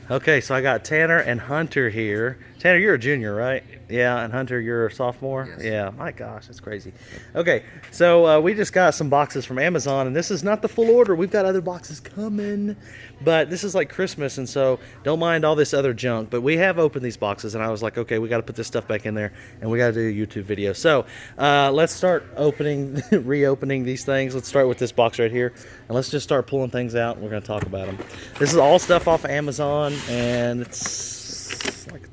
Okay, so I got Tanner and Hunter here. Tanner, you're a junior, right? Yeah, and Hunter, you're a sophomore? Yes. Yeah, my gosh, that's crazy. Okay, so we just got some boxes from Amazon, and this is not the full order. We've got other boxes coming, but this is like Christmas, and so don't mind all this other junk. But we have opened these boxes, and I was like, okay, we got to put this stuff back in there, and we got to do a YouTube video. So let's start opening, reopening these things. Let's start with this box right here, and let's just start pulling things out, and we're going to talk about them. This is all stuff off of Amazon, and it's like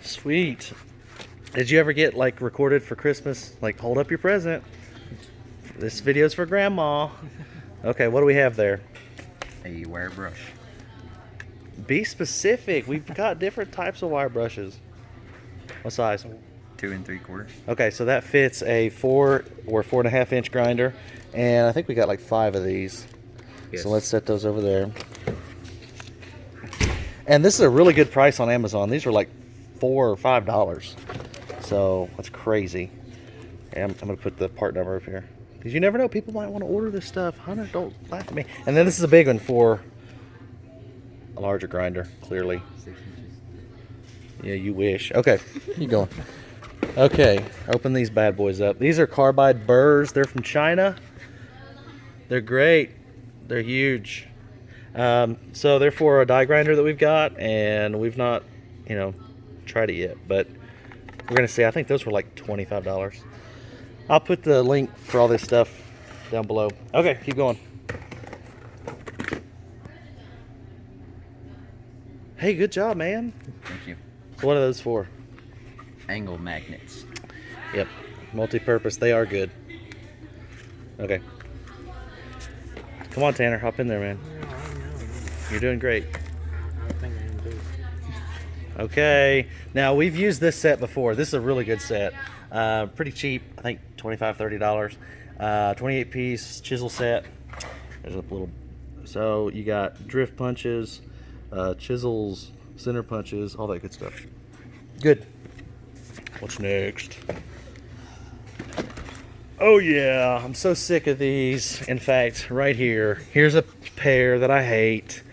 sweet. Did you ever get like recorded for Christmas? Like, hold up your present. This video's for Grandma. Okay, what do we have there? A wire brush. Be specific. We've got different types of wire brushes. What size? 2 3/4. Okay, so that fits a 4 or 4.5 inch grinder, and I think we got like 5 of these. Yes. So let's set those over there. And this is a really good price on Amazon. These are like $4 or $5. So that's crazy. And I'm gonna put the part number up here, because you never know, people might want to order this stuff. Hunter, don't laugh at me. And then this is a big one for a larger grinder, clearly. 6 inches. Yeah, you wish. Okay, keep going. Okay, open these bad boys up. These are Carbide Burrs. They're from China. They're great. They're huge. So they're for a die grinder that we've got, and we've not, tried it yet, but we're gonna see. I think those were like $25. I'll put the link for all this stuff down below. Okay, keep going. Hey, good job, man. Thank you. So what are those for? Angle magnets. Yep, multi-purpose. They are good. Okay. Come on, Tanner, hop in there, man. You're doing great. I think I am too. Okay, now we've used this set before. This is a really good set. Pretty cheap, I think $25, $30. 28 piece chisel set. There's a little, so you got drift punches, chisels, center punches, all that good stuff. Good. What's next? Oh yeah, I'm so sick of these. In fact, right here, here's a pair that I hate.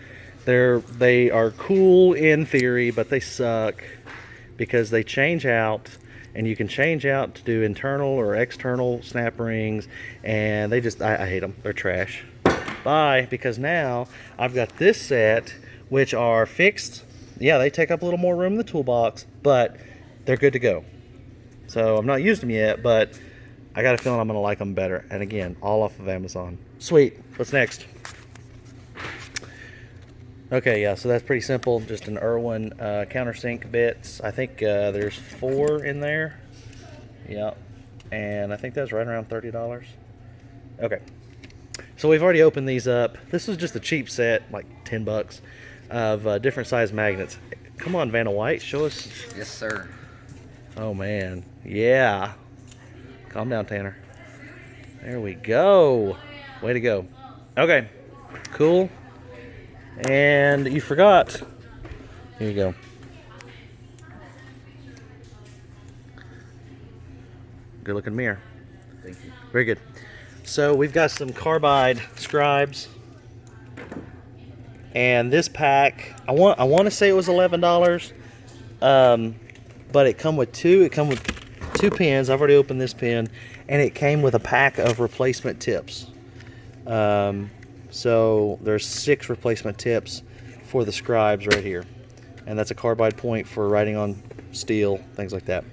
They are cool in theory, but they suck because they change out, and you can change out to do internal or external snap rings, and I hate them. They're trash. Bye, because now I've got this set, which are fixed. Yeah, they take up a little more room in the toolbox, but they're good to go. So I've not used them yet, but I got a feeling I'm going to like them better. And again, all off of Amazon. Sweet. What's next? Okay, yeah, so that's pretty simple. Just an Irwin Countersink bits. I think there's 4 in there. Yep. And I think that's right around $30. Okay. So we've already opened these up. This is just a cheap set, like $10, of different size magnets. Come on, Vanna White, show us. Yes, sir. Oh, man. Yeah. Calm down, Tanner. There we go. Way to go. Okay. Cool. And you forgot. Here you go. Good looking mirror. Thank you. Very good. So we've got some Carbide Scribes. And this pack, I want to say it was $11. But it come with 2. It come with 2 pins. I've already opened this pin, and it came with a pack of replacement tips. So there's 6 replacement tips for the Scribes right here, and that's a carbide point for writing on steel, things like that.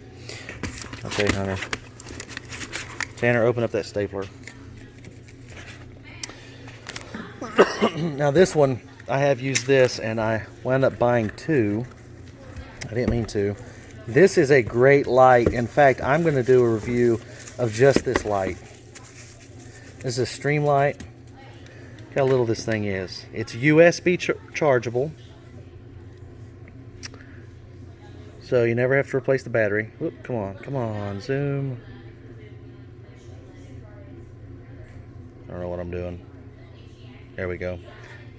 Okay, Hunter. Tanner, open up that stapler. Now this one, I have used this, and I wound up buying 2. I didn't mean to. This is a great light. In fact, I'm going to do a review of just this light. This is a Streamlight. Look how little this thing is. It's USB chargeable, so you never have to replace the battery. Whoop, come on, zoom. I don't know what I'm doing. There we go.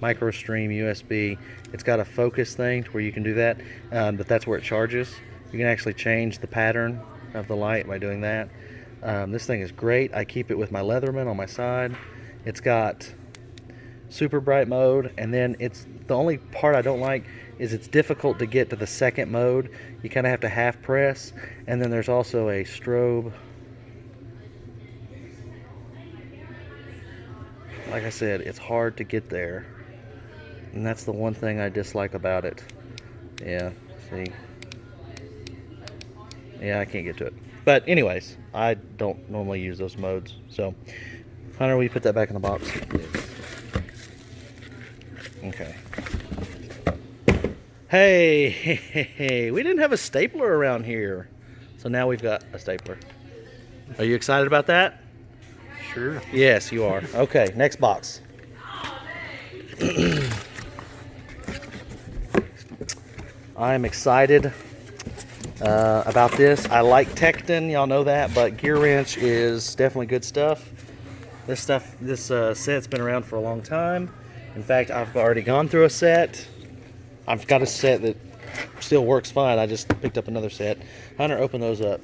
Micro stream USB. It's got a focus thing to where you can do that, but that's where it charges. You can actually change the pattern of the light by doing that. This thing is great. I keep it with my Leatherman on my side. It's got super bright mode, and then it's The only part I don't like is it's difficult to get to the second mode. You kind of have to half press, and then there's also a strobe. Like I said, it's hard to get there, and that's the one thing I dislike about it. Yeah, see? Yeah, I can't get to it. But anyways, I don't normally use those modes. So, Hunter, will you put that back in the box? Okay. Hey, we didn't have a stapler around here. So now we've got a stapler. Are you excited about that? Sure. Yes, you are. Okay, next box. I'm excited about this. I like Tungsten, y'all know that, but gear wrench is definitely good stuff. This set's been around for a long time. In fact, I've already gone through a set. I've got a set that still works fine. I just picked up another set. Hunter, open those up.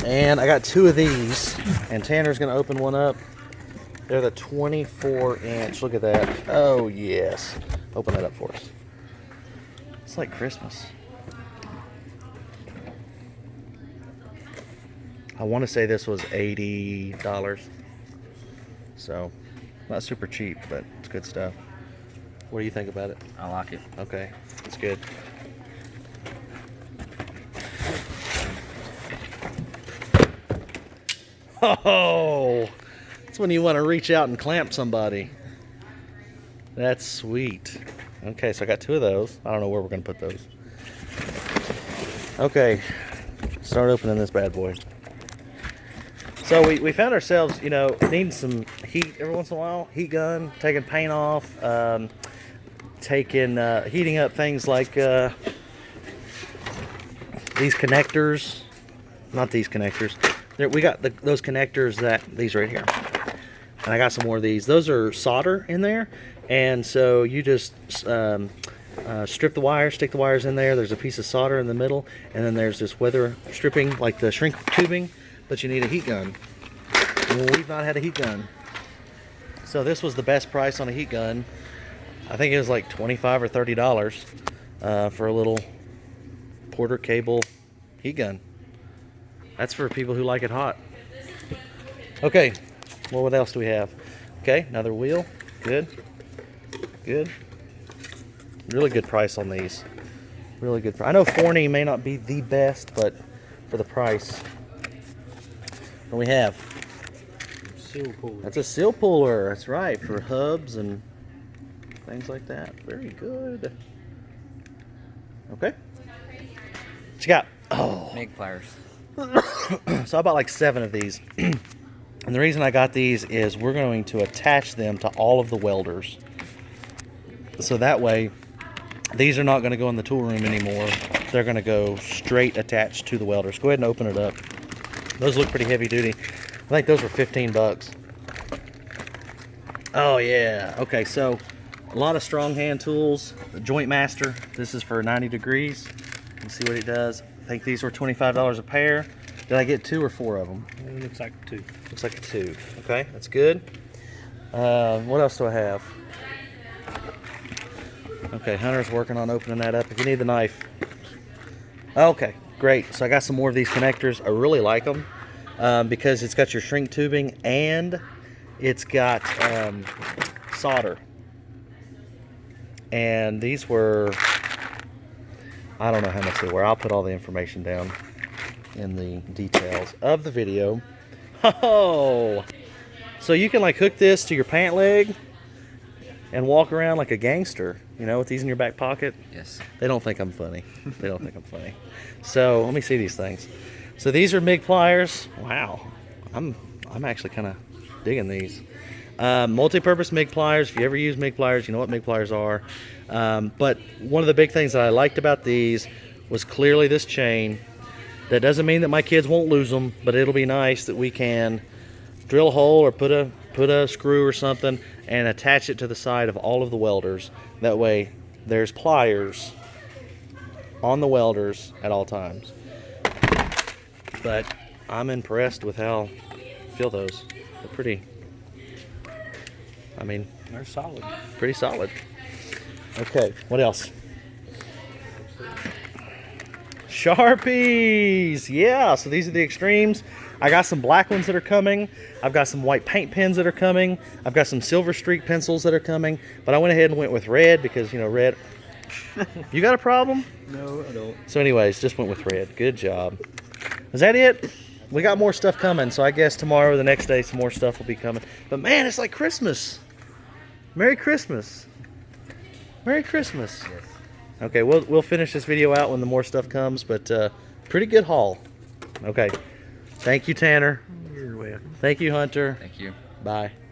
And I got 2 of these, and Tanner's gonna open one up. They're the 24-inch. Look at that. Oh yes. Open that up for us. It's like Christmas. I want to say this was $80. So, not super cheap, but it's good stuff. What do you think about it? I like it. Okay, it's good. Oh, that's when you want to reach out and clamp somebody. That's sweet. Okay, so I got 2 of those. I don't know where we're going to put those. Okay, start opening this bad boy. So we found ourselves, you know, needing some heat every once in a while. Heat gun, taking paint off, heating up things like these connectors. Not these connectors. We got those connectors these right here. And I got some more of these. Those are solder in there. And so you just strip the wires, stick the wires in there. There's a piece of solder in the middle. And then there's this weather stripping, like the shrink tubing. But you need a heat gun. Well, we've not had a heat gun. So this was the best price on a heat gun. I think it was like $25 or $30 for a little Porter cable heat gun. That's for people who like it hot. Okay, well, what else do we have? Okay, another wheel. Good. Good. Really good price on these. Really good. I know Forney may not be the best, but for the price. What do we have? Seal puller. That's a seal puller. That's right, for hubs and things like that. Very good. Okay. What you got? Oh. Mig pliers. So I bought like 7 of these. And the reason I got these is we're going to attach them to all of the welders. So that way, these are not going to go in the tool room anymore. They're going to go straight attached to the welders. Go ahead and open it up. Those look pretty heavy duty. I think those were 15 bucks. Oh yeah. Okay, so a lot of strong hand tools. The Joint Master. This is for 90 degrees. Let's see what it does. I think these were $25 a pair. Did I get 2 or 4 of them? It looks like 2. Looks like a 2. Okay, that's good. What else do I have? Okay, Hunter's working on opening that up. If you need the knife. Okay, great. So I got some more of these connectors. I really like them because it's got your shrink tubing and it's got solder. And these were, I don't know how much they were. I'll put all the information down in the details of the video. Oh, so you can like hook this to your pant leg and walk around like a gangster, you know, with these in your back pocket. Yes. They don't think I'm funny. They don't think I'm funny. So let me see these things. So these are MIG pliers. Wow, I'm actually kind of digging these. Multi-purpose MIG pliers. If you ever use MIG pliers, you know what MIG pliers are. But one of the big things that I liked about these was clearly this chain. That doesn't mean that my kids won't lose them, but it'll be nice that we can drill a hole or put a screw or something and attach it to the side of all of the welders. That way there's pliers on the welders at all times. But I'm impressed with how, feel those. They're pretty. I mean, They're solid. pretty solid. Okay, what else? Sharpies! Yeah, so these are the extremes. I got some black ones that are coming. I've got some white paint pens that are coming. I've got some silver streak pencils that are coming. But I went ahead and went with red because, you know, red. You got a problem? No, I don't. So anyways, just went with red. Good job. Is that it? We got more stuff coming, so I guess tomorrow or the next day some more stuff will be coming. But man, it's like Christmas. Merry Christmas. Merry Christmas. Yes. Okay, we'll finish this video out when the more stuff comes, but pretty good haul. Okay. Thank you, Tanner. You're welcome. Thank you, Hunter. Thank you. Bye.